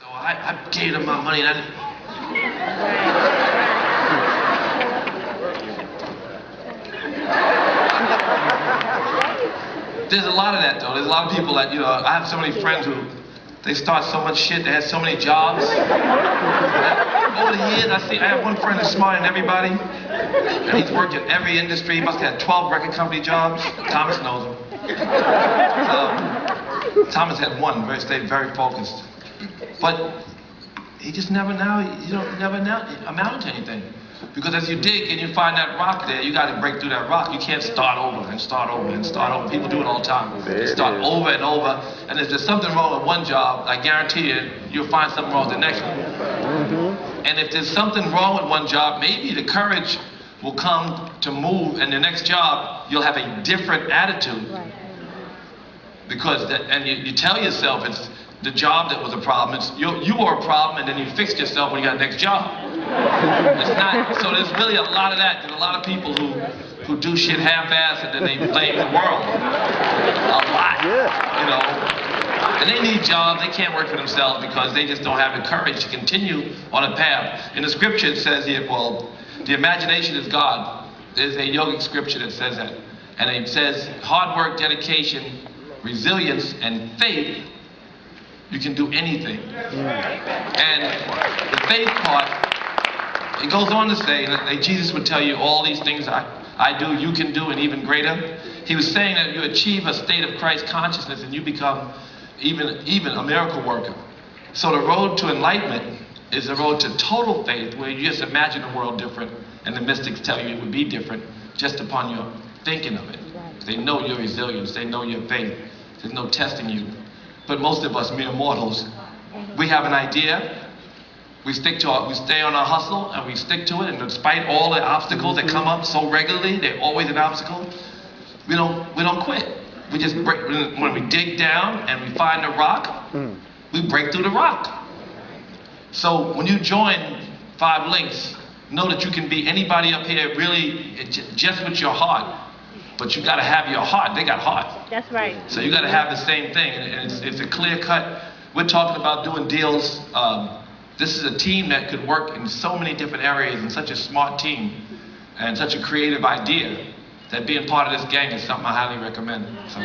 So I gave them my money, and there's a lot of that though. There's a lot of people that, I have so many friends who, they start so much shit, they have so many jobs. Over the years, I have one friend who's smarter than everybody, and he's worked in every industry. He must have had 12 record company jobs. Thomas knows him. Thomas had one, stayed very focused. But he just never amounted to anything. Because as you dig and you find that rock there, you got to break through that rock. You can't start over and start over and start over. People do it all the time. They start over and over. And if there's something wrong with one job, I guarantee you, you'll find something wrong with the next one. And if there's something wrong with one job, maybe the courage will come to move, and the next job, you'll have a different attitude. Because you tell yourself it's the job that was a problem. It's you were a problem, and then you fixed yourself when you got the next job. It's not. So there's really a lot of that. There's a lot of people who do shit half-assed and then they blame the world. A lot. And they need jobs. They can't work for themselves because they just don't have the courage to continue on a path. In the scripture it says here, well, the imagination is God. There's a yogic scripture that says that. And it says hard work, dedication, resilience, and faith, you can do anything. And the faith part, it goes on to say that Jesus would tell you all these things I do, you can do, and even greater. He was saying that you achieve a state of Christ consciousness and you become even a miracle worker. So the road to enlightenment is the road to total faith, where you just imagine the world different, and the mystics tell you it would be different just upon your thinking of it. They know your resilience, they know your faith, there's no testing you. But most of us mere mortals, we have an idea, we stay on our hustle, and we stick to it, and despite all the obstacles that come up so regularly, they're always an obstacle, we don't quit. We just break. When we dig down and we find a rock, we break through the rock. So when you join 5 Links, know that you can be anybody up here really just with your heart. But you got to have your heart. They got heart. That's right. So you got to have the same thing, and it's a clear cut. We're talking about doing deals. This is a team that could work in so many different areas, and such a smart team, and such a creative idea, that being part of this gang is something I highly recommend. So.